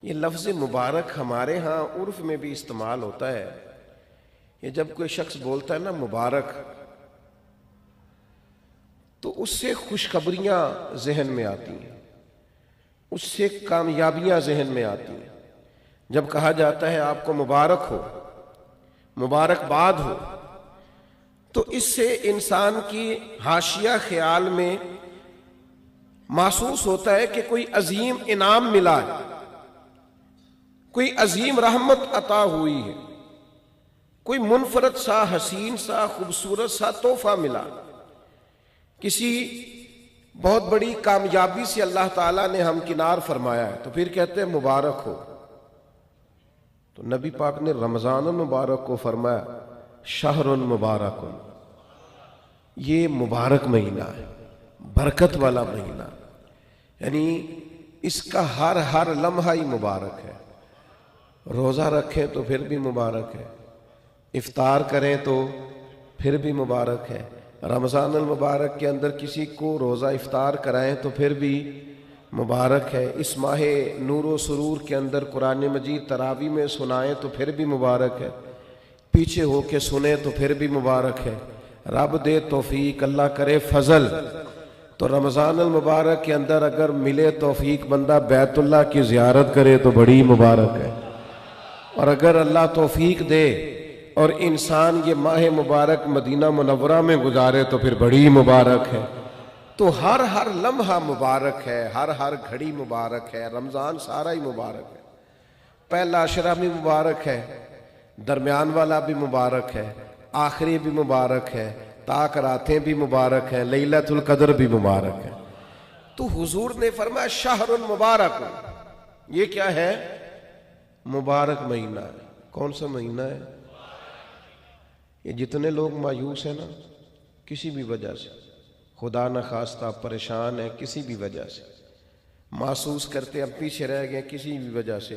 ये लफ्ज़ मुबारक हमारे यहाँ उर्फ में भी इस्तेमाल होता है। ये जब कोई शख्स बोलता है ना मुबारक, तो उससे खुशखबरियाँ जहन में आती हैं, उससे कामयाबियाँ जहन में आती हैं। जब कहा जाता है आपको मुबारक हो, मुबारकबाद हो, तो इससे इंसान की हाशिया ख्याल में महसूस होता है कि कोई अजीम इनाम मिला है, कोई अजीम रहमत अता हुई है, कोई मुनफरद सा हसीन सा खूबसूरत सा तोहफा मिला, किसी बहुत बड़ी कामयाबी से अल्लाह ताला ने हमकिनार फरमाया है, तो फिर कहते हैं मुबारक हो। तो नबी पाक ने रमजान मुबारक को फरमाया शहरुन मुबारकुन, ये मुबारक महीना है, बरकत वाला महीना, यानी इसका हर हर लम्हा ही मुबारक है। रोज़ा रखें तो फिर भी मुबारक है, इफ्तार करें तो फिर भी मुबारक है। रमज़ान अल मुबारक के अंदर किसी को रोज़ा इफ्तार कराएं तो फिर भी मुबारक है। इस माह नूर व सुरूर के अंदर कुरान मजीद तरावी में सुनाएं तो फिर भी मुबारक है, पीछे हो के सुने तो फिर भी मुबारक है। रब दे तौफीक, अल्लाह करे फजल, तो रमज़ान अल मुबारक के अंदर अगर मिले तौफीक बंदा बैतुल्लाह की ज़ियारत करे तो बड़ी मुबारक है। और अगर अल्लाह तौफीक दे और इंसान ये माह मुबारक मदीना मुनव्वरा में गुजारे तो फिर बड़ी मुबारक है। तो हर हर लम्हा मुबारक है, हर हर घड़ी मुबारक है। रमज़ान सारा ही मुबारक है। पहला अशरा भी मुबारक है, दरमियान वाला भी मुबारक है, आखिरी भी मुबारक है, ताक रातें भी मुबारक हैं, लैलतुल कद्र भी मुबारक है। तो हुजूर ने फरमाया शहरुन मुबारक, ये क्या है? मुबारक महीना है। कौन सा महीना है? ये जितने लोग मायूस हैं ना, किसी भी वजह से, खुदा न खास्ता परेशान है, किसी भी वजह से महसूस करते अब पीछे रह गए किसी भी वजह से,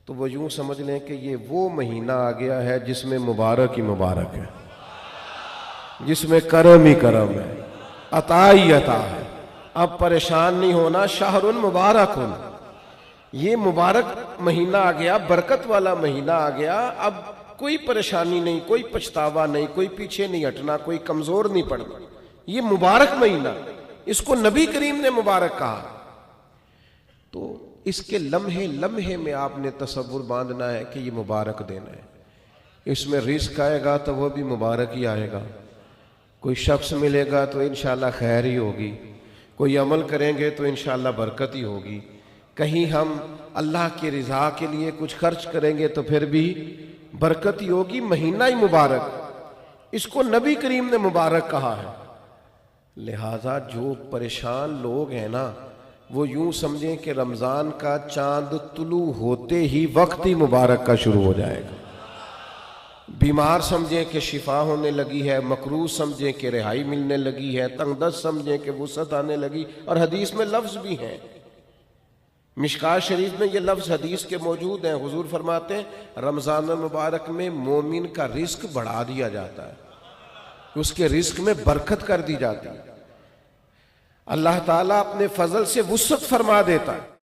तो वो यूं समझ लें कि ये वो महीना आ गया है जिसमें मुबारक ही मुबारक है, जिसमें करम ही करम है, अता ही अता है। अब परेशान नहीं होना, शहरुन मुबारकुन, ये मुबारक महीना आ गया, बरकत वाला महीना आ गया। अब कोई परेशानी नहीं, कोई पछतावा नहीं, कोई पीछे नहीं हटना, कोई कमजोर नहीं पड़ना। ये मुबारक महीना, इसको नबी करीम ने मुबारक कहा। तो इसके लम्हे लम्हे में आपने तसव्वुर बांधना है कि ये मुबारक दिन है। इसमें रिस्क आएगा तो वह भी मुबारक ही आएगा, कोई शख्स मिलेगा तो इंशाअल्लाह खैर ही होगी, कोई अमल करेंगे तो इंशाअल्लाह बरकत ही होगी, कहीं हम अल्लाह की रिजा के लिए कुछ खर्च करेंगे तो फिर भी बरकत ही होगी। महीना ही मुबारक, इसको नबी करीम ने मुबारक कहा है। लिहाजा जो परेशान लोग हैं ना, वो यूं समझें कि रमज़ान का चांद तुलू होते ही वक्त ही मुबारक का शुरू हो जाएगा। बीमार समझें कि शिफा होने लगी है, मकरूज समझें कि रिहाई मिलने लगी है, तंगदस्त समझें कि वुसअत आने लगी। और हदीस में लफ्ज़ भी हैं, मिशकात शरीफ में ये लफ्ज़ हदीस के मौजूद हैं। हुजूर फरमाते हैं रमज़ान मुबारक में मोमिन का रिस्क बढ़ा दिया जाता है, उसके रिस्क में बरकत कर दी जाती है, अल्लाह ताला अपने फजल से वुसअत फरमा देता है।